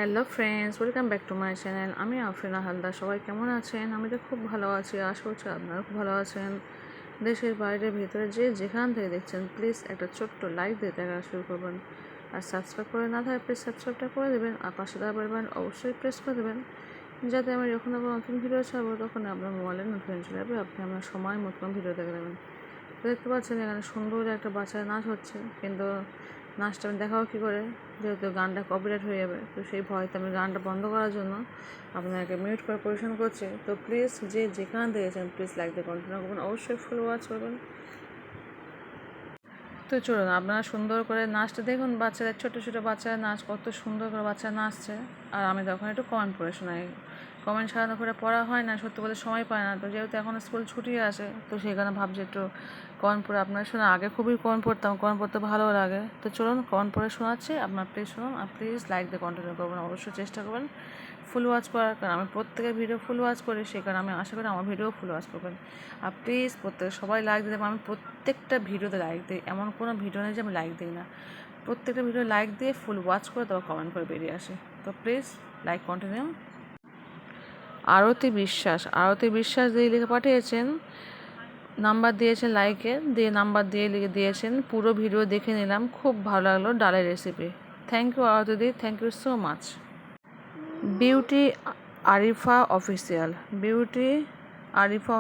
Hello friends, welcome back to my channel. আমি আফরিনা হালদার। সবাই কেমন আছেন? আমি তো খুব ভালো আছি, আশা করছি আপনারা খুব ভালো আছেন। দেশের বাইরে ভিতরে যে যেখান থেকে দেখছেন, প্লিজ একটা ছোট্ট লাইক দিয়ে দেখা শুরু করবেন। আর সাবস্ক্রাইব করে না থাকে প্লিজ সাবস্ক্রাইবটা করে দেবেন, আর পাশে দেওয়া বেলবাটন অবশ্যই প্রেস করে দেবেন, যাতে আমি যখন আবার নতুন ভিডিও ছাড়বো তখন আপনার মোবাইলে নোটিফিকেশন চলে যাবে, আপনি আমার সময় মতন ভিডিও দেখে নেবেন। তো দেখতে পাচ্ছেন এখানে সুন্দর একটা বাচ্চার নাচ হচ্ছে, কিন্তু নাচটা আমি দেখাও কী করে, যেহেতু গানটা কপিরাইট হয়ে যাবে। তো সেই ভয়তে আমি গানটা বন্ধ করার জন্য আপনাকে মিউট করে পরিবেশন করছি। তো প্লিজ যে যেখানে দেখেছেন প্লিজ লাইক দিয়ে কন্টিনিউ করবেন, অবশ্যই ফুল ওয়াচ করবেন। তো চলুন আপনারা সুন্দর করে নাচটা দেখুন। বাচ্চাদের ছোটো ছোটো বাচ্চারা নাচ কত সুন্দর করে বাচ্চা নাচছে। আর আমি তখন একটু কমেন্ট পড়ে শোনাই। কমেন্ট সারানো করে পড়া হয় না, সত্যি বলতে সময় পায় না। তো যেহেতু এখন স্কুল ছুটি আসে, তো সেই কারণে ভাবছি একটু কমেন্ট পড়ে আপনারা শোনা। আগে খুবই কমেন্ট পড়তাম, কমেন্ট পড়তে ভালো লাগে। তো চলুন কমেন্ট পড়ে শোনাচ্ছি, আপনার প্লিজ শুনুন। আর প্লিজ লাইক দিয়ে কন্টিনিউ করবেন, অবশ্যই চেষ্টা করবেন ফুল ওয়াচ করার। কারণ আমি প্রত্যেকের ভিডিও ফুল ওয়াচ করি, সেই কারণে আমি আশা করি আমার ভিডিও ফুল ওয়াচ করবেন। আর প্লিজ প্রত্যেকে সবাই লাইক দিতে, আমি প্রত্যেকটা ভিডিওতে লাইক দিই, এমন কোনো ভিডিও নেই যে আমি লাইক দিই না। প্রত্যেকটা ভিডিও লাইক দিয়ে ফুল ওয়াচ করে তারপর কমেন্ট করে বেরিয়ে আসে। তো প্লিজ লাইক কন্টিনিউ। আরতি বিশ্বাস দিয়ে লিখে পাঠিয়েছেন, নাম্বার দিয়েছেন লাইকের, দিয়ে নাম্বার দিয়ে লিখে দিয়েছেন পুরো ভিডিও দেখে নিলাম, খুব ভালো লাগলো ডালের রেসিপি। থ্যাংক ইউ আরতি দি, thank you so much. Beauty Arifa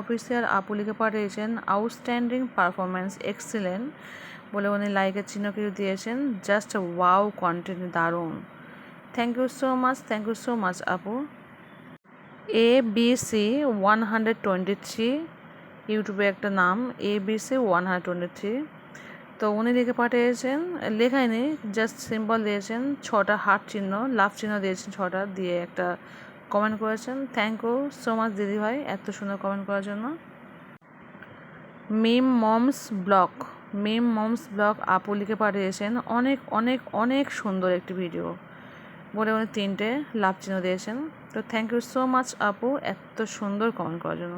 official আপু লিখে পাঠিয়েছেন আউটস্ট্যান্ডিং পারফরমেন্স, এক্সিলেন্ট বলে উনি লাইকের চিহ্ন কিছু দিয়েছেন। জাস্ট ওয়াও কন্টেন্ট, দারুণ। থ্যাংক ইউ সো মাচ আপু। ABC 123 ইউটিউবে একটা নাম, ABC 123। তো উনি লিখে পাঠিয়েছেন, লেখাই নেই, জাস্ট সিম্বল দিয়েছেন, 6টা হার্ট চিহ্ন, লাভ চিহ্ন দিয়েছেন 6টা, দিয়ে একটা কমেন্ট করেছেন। থ্যাংক ইউ সো মাচ দিদিভাই এত সুন্দর কমেন্ট করার জন্য। মিম মমস ব্লগ আপু লিখে পাঠিয়েছেন, অনেক অনেক অনেক সুন্দর একটি ভিডিও বলে উনি 3টে লাভ চিহ্ন দিয়েছেন। তো থ্যাংক ইউ সো মাচ আপু এত সুন্দর কমেন্ট করার জন্য।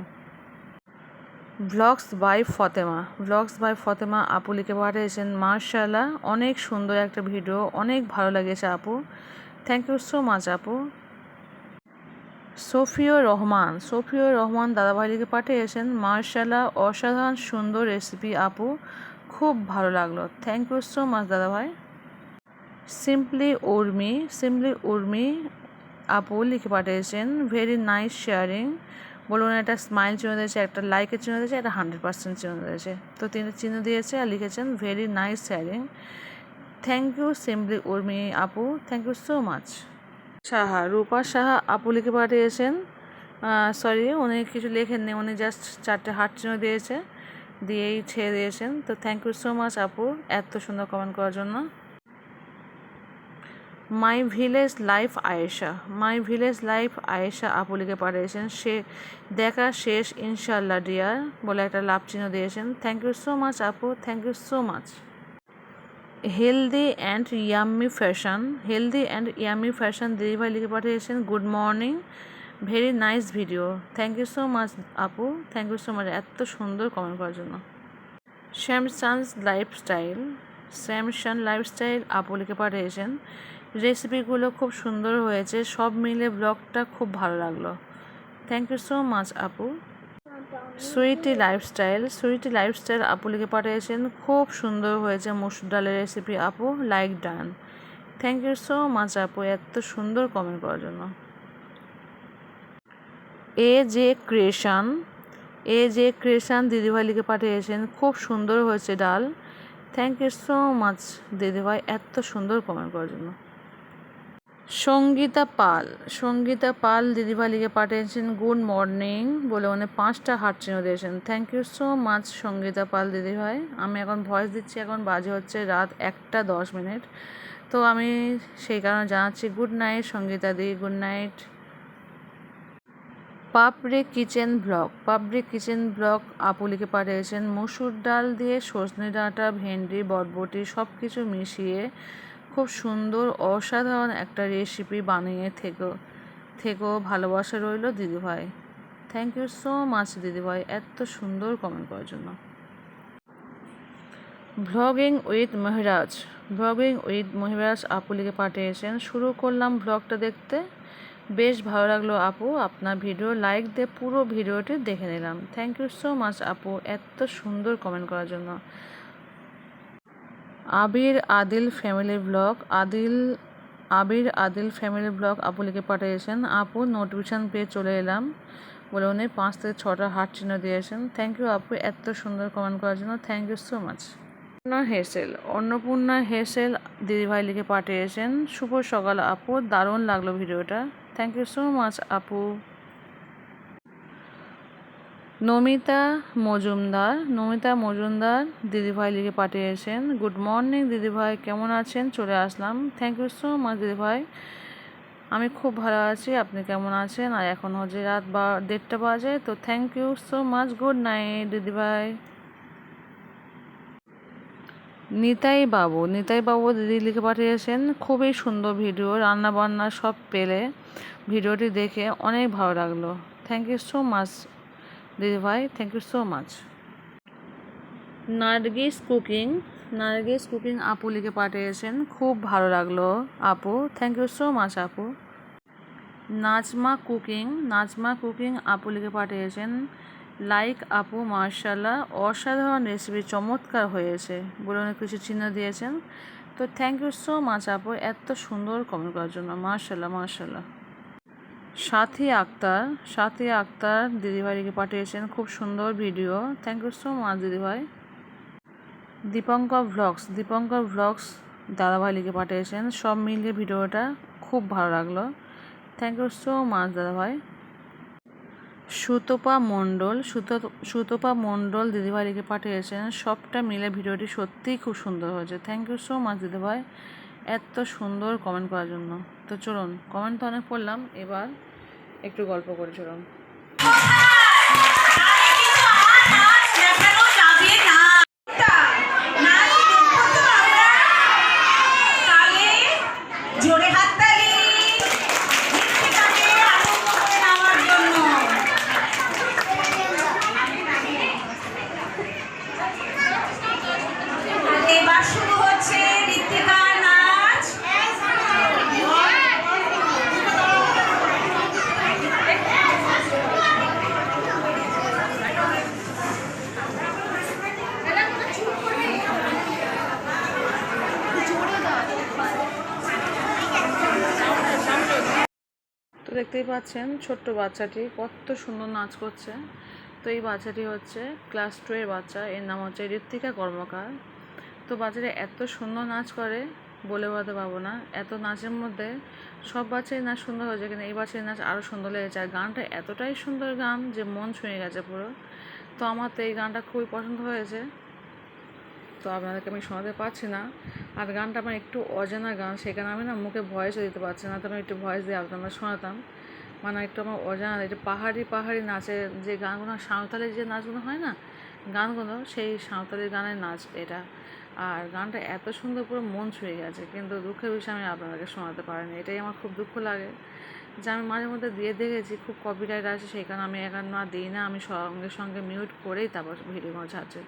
ব্লগস বাই ফতেমা আপু লিখে পাঠিয়েছেন, মার্শাল্লাহ অনেক সুন্দর একটা ভিডিও, অনেক ভালো লেগেছে আপু, থ্যাংক ইউ সো মাচ আপু। সফিউর রহমান দাদাভাই লিখে পাঠিয়েছেন, মার্শাল্লাহ অসাধারণ সুন্দর রেসিপি আপু, খুব ভালো লাগলো, থ্যাংক ইউ সো মাচ দাদাভাই। সিম্পলি উর্মি আপু লিখে পাঠিয়েছেন, ভেরি নাইস শেয়ারিং বলুন, একটা স্মাইল চিহ্ন দিয়েছে, একটা লাইকের চিহ্ন দিয়েছে, একটা 100% চিহ্ন দিয়েছে। তো 3টে চিহ্ন দিয়েছে আর লিখেছেন very nice sharing. Thank you simply Urmi আপু, thank you so much. Rupa Saha আপু লিখে পাঠিয়েছেন, সরি উনি কিছু লেখেননি, উনি জাস্ট 4টে হার্ট চিহ্ন দিয়েছে, দিয়েই ছেড়ে দিয়েছেন। তো থ্যাংক ইউ সো মাচ আপু এত সুন্দর কমেন্ট করার জন্য। মাই ভিলেজ লাইফ আয়েশা আপু লিখে পাঠিয়েছেন, সে দেখা শেষ ইনশাল্লাহ ডিয়ার বলে একটা লাভ চিহ্ন দিয়েছেন। থ্যাংক ইউ সো মাচ আপু, thank you so much. Healthy and yummy fashion দিদিভাই লিখে পাঠিয়েছেন, good morning, very nice video, thank you so much আপু, থ্যাংক ইউ সো মাচ এত সুন্দর কমেন্ট করার জন্য। স্যামসান লাইফস্টাইল আপু লিখে পাঠিয়েছেন, রেসিপিগুলো খুব সুন্দর হয়েছে, সব মিলে ব্লগটা খুব ভালো লাগলো, থ্যাংক ইউ সো মাচ আপু। সুইটি লাইফস্টাইল আপু লিখে পাঠিয়েছেন, খুব সুন্দর হয়েছে মসুর ডালের রেসিপি আপু, like done, thank you so much আপু এত সুন্দর কমেন্ট করার জন্য। এ জে ক্রিয়েশন দিদিভাই লিখে পাঠিয়েছেন, খুব সুন্দর হয়েছে ডাল, থ্যাংক ইউ সো মাচ দিদিভাই এত সুন্দর কমেন্ট করার জন্য। সঙ্গীতা পাল দিদিভাই লিখে পাঠিয়েছেন, গুড মর্নিং বলে উনি 5টা হার্ট চিহ্ন দিয়েছেন। Thank you so much Sangeeta Pal দিদিভাই। আমি এখন ভয়েস দিচ্ছি, এখন বাজে হচ্ছে রাত 1:10। তো আমি সেই কারণে জানাচ্ছি গুড নাইট সঙ্গীতা দি, গুড নাইট। পাপড়ি কিচেন ব্লগ আপু লিখে পাঠিয়েছেন, মসুর ডাল দিয়ে সজনে ডাঁটা, ভেন্ডি, বরবটি সব কিছু মিশিয়ে খুব সুন্দর অসাধারণ একটা রেসিপি বানিয়ে থেকেও ভালোবাসা রইল দিদিভাই, থ্যাংক ইউ সো মাচ দিদিভাই এত সুন্দর কমেন্ট করার জন্য। ভ্লগিং উইথ মহিরাজ, ভ্লগিং উইথ মহিরাজ আপু লিখে পাঠিয়েছেন। শুরু করলাম ভ্লগটা দেখতে, বেশ ভালো লাগলো আপু, আপনার ভিডিও লাইক দিয়ে পুরো ভিডিওটি দেখে নিলাম। থ্যাংক ইউ সো মাচ আপু এত সুন্দর কমেন্ট করার জন্য। আবির আদিল ফ্যামিলি ব্লগ, আবির আদিল ফ্যামিলি ব্লগ আপু লিখে পাঠিয়েছেন। আপু নোটিফিকেশান পেয়ে চলে এলাম বলে উনি 5 থেকে 6টা হার্ট চিহ্ন দিয়েছেন। থ্যাংক ইউ আপু এত সুন্দর কমেন্ট করার জন্য, thank you so much. Annapurna হেসেল দিদিভাই লিখে পাঠিয়েছেন। শুভ সকাল আপু, দারুণ লাগলো ভিডিওটা, থ্যাংক ইউ সো মাচ আপু। নমিতা মজুমদার দিদিভাই লিখে পাঠিয়েছেন। গুড মর্নিং দিদিভাই, কেমন আছেন? চলে আসলাম, থ্যাংক ইউ সো মাচ দিদিভাই, আমি খুব ভালো আছি, আপনি কেমন আছেন? আর এখন হচ্ছে রাত 1:30 বাজে, তো thank you so much, good night দিদিভাই। নিতাই বাবু দিদি লিখে পাঠিয়েছেন। খুবই সুন্দর ভিডিও, রান্না বান্না সব পেলে ভিডিওটি দেখে অনেক ভালো লাগলো, থ্যাংক ইউ সো মাচ দিদিভাই, thank you so much. Nargis cooking আপু লিখে পাঠিয়েছেন। খুব ভালো লাগলো আপু, থ্যাংক ইউ সো মাচ আপু। নাজমা কুকিং আপু লিখে পাঠিয়েছেন। লাইক আপু মার্শাল্লাহ, অসাধারণ রেসিপি, চমৎকার হয়েছে বলে অনেক কিছু চিহ্ন দিয়েছেন। তো থ্যাংক ইউ সো মাচ আপু এত সুন্দর কমেন্ট করার জন্য, মার্শাল্লাহ। সাথী আক্তার দিদিভাই লিখে পাঠিয়েছেন। খুব সুন্দর video, thank you so much দিদিভাই। দীপঙ্কর ভ্লগস দাদাভাই লিখে পাঠিয়েছেন। সব মিলিয়ে ভিডিওটা খুব ভালো লাগলো, থ্যাংক ইউ সো মাচ দাদাভাই। সুতপা মণ্ডল দিদিভাই লিখে পাঠিয়েছেন। সবটা মিলে ভিডিওটি সত্যিই খুব সুন্দর হয়েছে, থ্যাংক ইউ সো মাচ দিদিভাই এত সুন্দর কমেন্ট করার জন্য। তো চলুন, কমেন্ট তো অনেক পড়লাম, এবার একটু গল্প করে চলুন। এবার শুরু হচ্ছে ঋত্বিকার নাচ। তো দেখতেই পাচ্ছেন ছোট্ট বাচ্চাটি কত সুন্দর নাচ করছে। তো এই বাচ্চাটি হচ্ছে ক্লাস 2 এর বাচ্চা, এর নাম হচ্ছে ঋত্বিকা কর্মকার। তো বাচ্চাটা এত সুন্দর নাচ করে বলে বোঝাতে পারবো না। এত নাচের মধ্যে সব বাচ্চাই নাচ সুন্দর হয়েছে, কিন্তু এই বাচ্চার নাচ আরও সুন্দর লেগেছে। আর গানটা এতটাই সুন্দর গান যে মন ছুঁয়ে গেছে পুরো। তো আমার তো এই গানটা খুবই পছন্দ হয়েছে, তো আপনাদেরকে আমি শোনাতে পারছি না। আর গানটা আমার একটু অজানা গান, সেখানে আমি না মুখে ভয়েসও দিতে পারছি না, তো আমি একটু ভয়েস দিয়ে আপনারা শোনাতাম। মানে একটু আমার অজানা, একটু পাহাড়ি নাচের যে গানগুলো, সাঁওতালের যে নাচগুলো হয় না গানগুলো, সেই সাঁওতালি গানের নাচ এটা। আর গানটা এত সুন্দর পুরো মন ছুঁয়ে গেছে, কিন্তু দুঃখের বিষয় আমি আপনাদেরকে শোনাতে পারিনি, এটাই আমার খুব দুঃখ লাগে। যে আমি মাঝে মধ্যে দিয়ে দেখেছি খুব কপিরাইট আছে, সেই কারণে আমি এখন না দিই না, আমি সঙ্গে মিউট করেই তারপর ভিডিওগুলো ছাড়ছি।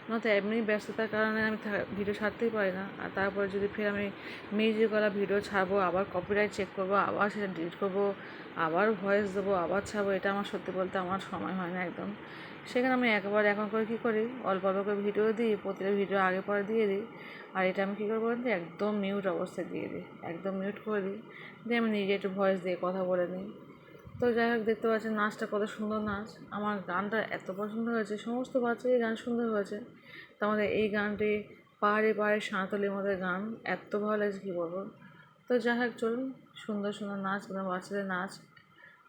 নয়তো এমনি ব্যস্ততার কারণে আমি ভিডিও ছাড়তেই পারি না। আর তারপরে যদি ফের আমি মিউজিকওয়ালা ভিডিও ছাড়বো, আবার কপিরাইট চেক করবো, আবার সেটা ডিলিট করবো, আবার ভয়েস দেবো, আবার ছাড়বো, এটা আমার সত্যি বলতে আমার সময় হয় না একদম। সেখানে আমি এখন করে কী করি, অল্প করে ভিডিও দিই, প্রতিটা ভিডিও আগে পরে দিয়ে দিই। আর এটা আমি কী করবো বলতে, একদম মিউট অবস্থায় দিয়ে দিই, একদম মিউট করে দিই, দিয়ে আমি নিজে একটু ভয়েস দিয়ে কথা বলে নিই। তো যাই হোক, দেখতে পাচ্ছেন নাচটা কত সুন্দর নাচ, আমার গানটা এত পছন্দ হয়েছে, সমস্ত বাচ্চারই গান সুন্দর হয়েছে। তো আমাদের এই গানটি পাহাড়ে সাঁওতালির মধ্যে গান, এত ভালো লাগছে কী বলবো। তো যাই হোক চলুন, সুন্দর নাচ, বাচ্চাদের নাচ,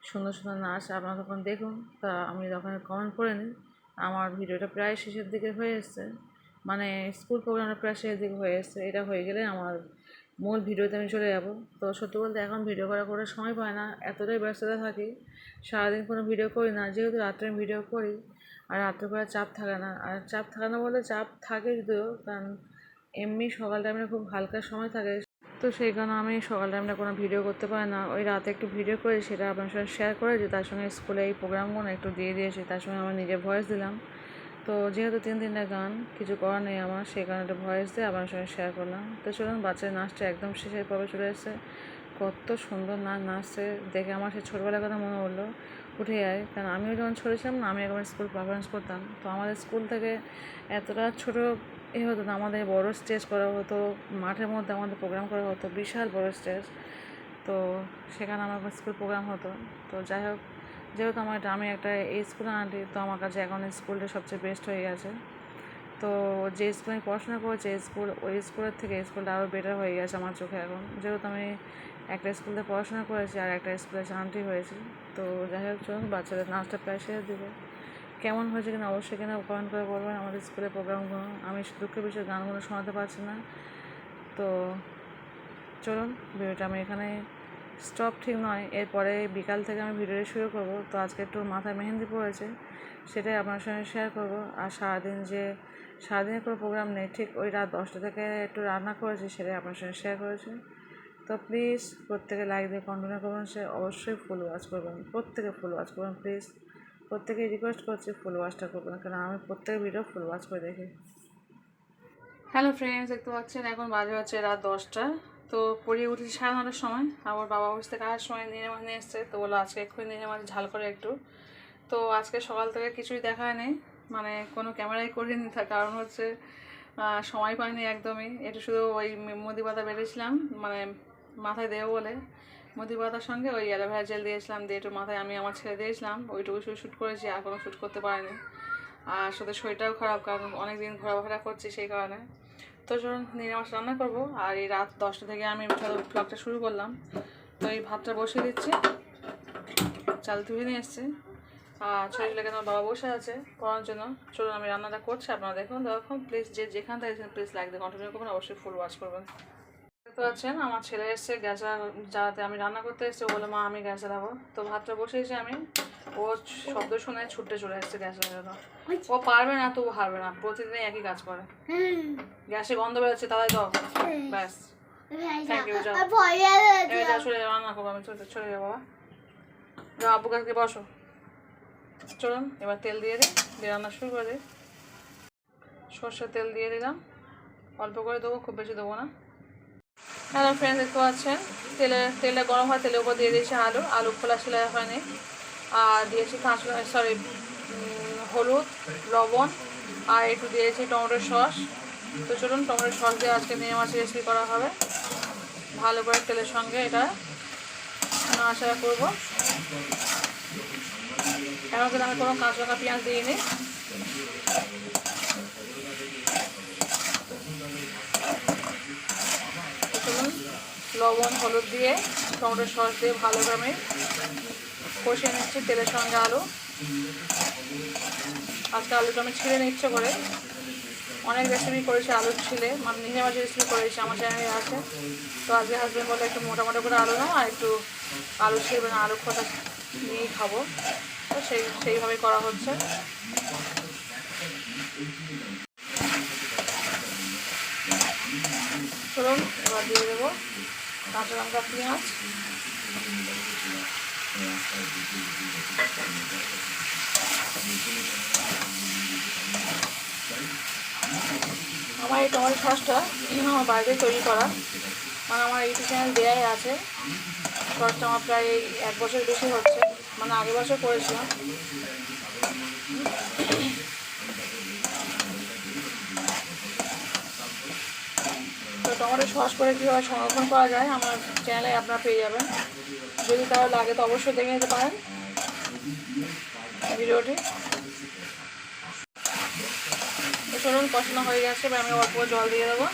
সুন্দর নাচ আপনারা তখন দেখুন। তা আমি তখন কমেন্ট করে নিই। আমার ভিডিওটা প্রায় শেষের দিকে হয়ে এসছে, মানে স্কুল প্রোগ্রামটা প্রায় শেষের দিকে হয়ে এসছে। এটা হয়ে গেলে আমার মূল ভিডিওতে আমি চলে যাব। তো সত্যি বলতে এখন ভিডিও করার সময় পায় না, এতটাই ব্যস্ততা থাকি, সারাদিন কোনো ভিডিও করি না, যেহেতু রাত্রে আমি ভিডিও করি। আর রাত্রে করে চাপ থাকে না, আর চাপ থাকে না বলতে চাপ থাকে যদিও, কারণ এমনি সকাল টাইমে খুব হালকা সময় থাকে, তো সেই কারণে আমি সকাল টাইমটা কোনো ভিডিও করতে পারি না। ওই রাতে একটু ভিডিও করে সেটা আপনার সঙ্গে শেয়ার করেছি, তার সঙ্গে স্কুলে এই প্রোগ্রামগুলো একটু দিয়ে দিয়েছি, তার সঙ্গে আমার নিজের ভয়েস দিলাম। তো তো যেহেতু 3 গান কিছু করার নেই আমার, সেই কারণে একটা ভয়েস দিয়ে আপনার সঙ্গে শেয়ার করলাম। তো চলুন, বাচ্চার নাচটা একদম শেষের পর্বে চলে এসেছে। কত সুন্দর নাচছে দেখে আমার সেই ছোটোবেলার কথা মনে হলো, উঠে যায়। কারণ আমিও যখন ছোটো ছিলাম না, আমি একবার স্কুল পারফরমেন্স করতাম। তো আমাদের স্কুল থেকে এতটা ছোটো হতো না, আমাদের বড় স্টেজ করা হতো, মাঠের মধ্যে আমাদের প্রোগ্রাম করা হতো, বিশাল বড় স্টেজ। তো সেখানে আমার স্কুল প্রোগ্রাম হতো। তো যাই হোক, যেহেতু আমি একটা এই স্কুলে আনটি, তো আমার কাছে এখন স্কুলটা সবচেয়ে বেস্ট হয়ে গেছে। তো যে স্কুলে আমি পড়াশোনা করেছি ওই স্কুলের থেকে স্কুলটা আরও বেটার হয়ে গেছে আমার চোখে এখন, যেহেতু আমি একটা স্কুলে পড়াশোনা করেছি আর একটা স্কুলে আন্টি হয়েছি। তো যাই হোক, চলুন বাচ্চাদের নাচটা প্রায় শেষ দিব। কেমন হয়েছে কিনা অবশ্যই কিনা কমেন্ট করে বলবেন আমাদের স্কুলের প্রোগ্রামগুলো। আমি দুঃখের বিষয়ে গানগুলো শোনাতে পারছি না। তো চলুন, ভিডিওটা আমি এখানে স্টপ ঠিক নয়, এরপরে বিকাল থেকে আমি ভিডিওটা শুরু করব। তো আজকে একটু মাথায় মেহেন্দি পড়েছে, সেটাই আপনার সঙ্গে শেয়ার করব। আর সারাদিনের কোনো প্রোগ্রাম নেই, ঠিক ওই রাত 10টা থেকে একটু রান্না করেছি, সেটাই আপনার সঙ্গে শেয়ার করেছি। তো প্লিজ প্রত্যেকে লাইক দিয়ে কন্টিনিউ করবেন, সে অবশ্যই ফুল ওয়াচ করবেন, প্রত্যেকে ফুল ওয়াচ করবেন প্লিজ। প্রত্যেকেই রিকোয়েস্ট করছি ফুল ওয়াচটা করবেন, কারণ আমি প্রত্যেকের ভিডিও ফুল ওয়াচ করে দেখি। হ্যালো ফ্রেন্ডস, দেখতে পাচ্ছেন এখন বাজে হচ্ছে রাত 10টা। তো পড়িয়ে উঠেছি 9:30টার সময়। আবার বাবা অফিস থেকে আসার সময় নিয়ে মাছ নিয়ে এসছে, তো বললো আজকে এক্ষুনি নিয়ে মাছ ঝাল করে একটু। তো আজকে সকাল থেকে কিছুই দেখায় নেই, মানে কোনো ক্যামেরাই করিনি, তার কারণ হচ্ছে সময় পাইনি একদমই। একটু শুধু ওই মুদি পাতা বেরিয়েছিলাম, মানে মাথায় দেবো বলে মুদি পাতার সঙ্গে ওই অ্যালোভেরা জেল দিয়েছিলাম, দিয়ে একটু মাথায় আমি আমার ছেড়ে দিয়েছিলাম, ওইটুকু শুধু শ্যুট করেছি, আর কোনো শ্যুট করতে পারিনি। আর সাথে শরীরটাও খারাপ, কারণ অনেকদিন ঘোরাফেরা করছি সেই কারণে। তো চলুন নিরামিষ রান্না করবো। আর এই রাত 10টা থেকে আমি ব্লগটা শুরু করলাম। তো এই ভাতটা বসিয়ে দিচ্ছি, চাল ধুয়ে নিয়ে এসছি। আর ছেলেগুলো কেন বাবা বসে আছে পড়ার জন্য। চলুন আমি রান্নাটা করছি, আপনারা দেখুন। তখন প্লিজ যেখান থেকে প্লিজ লাইক দিয়ে কন্টিনিউ করবেন, অবশ্যই ফুল ওয়াচ করবেন। দেখতে পাচ্ছেন আমার ছেলে এসছে গ্যাস জ্বালাতে, আমি রান্না করতে এসেছি, ও বলে মা আমি গ্যাস জ্বালাবো। তো ভাতটা বসিয়েছি আমি, ও শব্দ শুনে ছুটে চলে এসছে গ্যাস জ্বালানো। ও পারবে না, তো হারবে না, প্রতিদিনই একই কাজ করে। গ্যাসে গন্ধ বেরোচ্ছে, তাই দাও, ব্যাস। থ্যাংক ইউ, যাও চলে যাও, রান্না করবো আমি, চলে যাবো বাবা, যাও আব্বু কাছে বসো। চলুন এবার তেল দিয়ে দিয়ে রান্না শুরু করে দিই। সর্ষের তেল দিয়ে দিলাম, অল্প করে দেবো, খুব বেশি দেবো না। হ্যালো ফ্রেন্ডস, দেখতে পাচ্ছেন তেলটা গরম হয়, তেলের উপর দিয়ে দিয়েছি আলু খোলা ছিল হয়নি। আর দিয়েছি হলুদ, লবণ, আর একটু দিয়েছি টমেটোর সস। তো চলুন টমেটোর সস দিয়ে আজকে নিয়ে মাছের রেসিপি করা হবে। ভালো করে তেলের সঙ্গে এটা নাড়াচাড়া করবো। এখন কিন্তু আমি কোনো কাঁচা লঙ্কা পেঁয়াজ দিইনি। চলুন লবণ হলুদ দিয়ে টমেটোর সস দিয়ে ভালো করে আমি কষিয়ে নিচ্ছি তেলের সঙ্গে আলু। আজকে আলুটা আমি ছিলে নিচ্ছে করে, অনেক রেসিপি করেছি আলু ছিলে, মানে নিজে মাঝে রেসিপি করেছি আমার চ্যানেলে আছে। তো আজকে হাজব্যান্ড বলে একটু মোটামোটা করে আলু নাও, আর একটু আলু ছিলবে না, আলু খোসা নিয়েই খাবো। তো সেইভাবেই করা হচ্ছে। চলুন এবার দিয়ে দেবো কাঁচা লঙ্কা পেঁয়াজ। আমার এই টমেটো সসটা আমার বাড়িতে তৈরি করা, মানে আমার ইউটিউব চ্যানেল দেয়াই আছে। সসটা আমার প্রায় 1 বছর বেশি হচ্ছে, মানে আগের বছর করেছিলাম। তো টমেটো সস করে কীভাবে সংরক্ষণ করা যায় আমার চ্যানেলে আপনারা পেয়ে যাবেন। যদি কারো লাগে তো অবশ্যই দেখে নিতে পারেন ভিডিওটি। তো চলুন কষানো হয়ে গেছে, এবার আমি অল্প জল দিয়ে দেবো।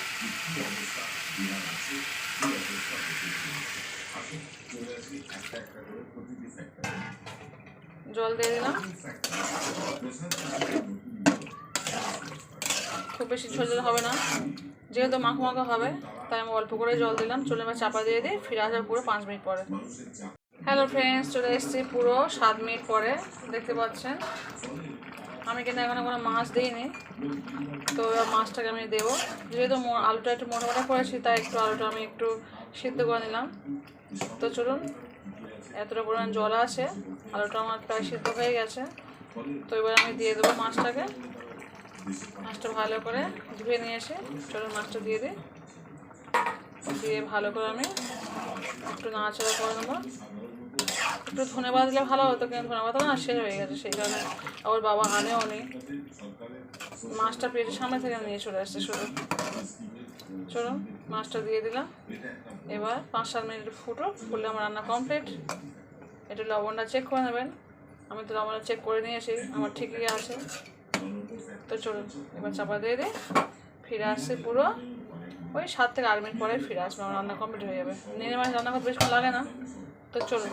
জল দিয়ে দিলাম, খুব বেশি ঝোল হবে না, যেহেতু মাখো মাখো হবে তাই আমি অল্প করে জল দিলাম। চলে এবার চাপা দিয়ে দিই, ফিরে আসার পুরো 5 মিনিট পরে। হ্যালো ফ্রেন্ডস, চলে এসেছি পুরো 7 মিনিট পরে। দেখতে পাচ্ছেন আমি কিন্তু এখনো কোনো মাছ দিইনি। তো এবার মাছটাকে আমি দেবো, যেহেতু আলুটা একটু মোটা মোটা করেছি তাই একটু আলুটা আমি একটু সিদ্ধ করে নিলাম। তো চলুন, এতটা পরিমাণ জল আছে, আলুটা আমার প্রায় সিদ্ধ হয়ে গেছে। তো এবার আমি দিয়ে দেবো মাছটাকে। মাছটা ভালো করে ধুয়ে নিয়ে এসে চলুন মাছটা দিয়ে দিই। দিয়ে ভালো করে আমি একটু নাড়াচাড়া করে নেবো। একটু ধনে পাতা দিলে ভালো হতো, কিন্তু ধনে পাতা না শেষ হয়ে গেছে, সেই কারণে আবার বাবা আনেও নি। মাছটা পেটের সামনে থেকে নিয়ে চলে আসছে শুধু। চলুন মাছটা দিয়ে দিলাম। এবার 5-7 মিনিট ফুটলে আমার রান্না কমপ্লিট। একটু লবণটা চেক করে নেবেন। আমি তো লবণটা চেক করে নিয়েছি, আমার ঠিকই আছে। তো চলুন এবার চাপা দিয়ে দিই। ফিরে আসছে পুরো ওই 7 থেকে 8 মিনিট পরে ফিরে আসবে, আমার রান্না কমপ্লিট হয়ে যাবে। নিয়ে মাছ রান্না করতে বেশিক্ষণ লাগে না। তো চলুন।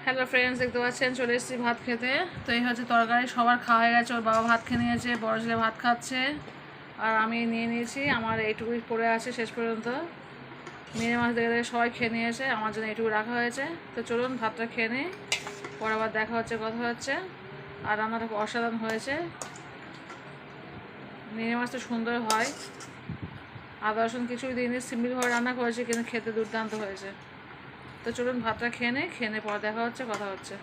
হ্যালো ফ্রেন্ডস, দেখতে পাচ্ছেন চলে এসেছি ভাত খেতে। তো এই হচ্ছে তরকারি, সবার খাওয়া হয়ে গেছে। ওর বাবা ভাত খেয়ে নিয়েছে, বড় ছেলে ভাত খাচ্ছে, আর আমি নিয়ে নিয়েছি। আমার এইটুকুই পড়ে আছে শেষ পর্যন্ত। মিনে মাছ দেখে দেখে সবাই খেয়ে নিয়েছে, আমার জন্য এইটুকু রাখা হয়েছে। তো চলুন ভাতটা খেয়ে নিই, পরে আবার দেখা হচ্ছে, কথা হচ্ছে। আর রান্নাটা অসাধারণ হয়েছে। মিনে মাছ তো সুন্দর হয়, আদা রসুন কিছুই দিইনি, সিম্পলভাবে রান্না করেছি, কিন্তু খেতে দুর্দান্ত হয়েছে। তো চলুন ভাতটা খেয়ে নিই, পরে দেখা হচ্ছে, কথা হচ্ছে।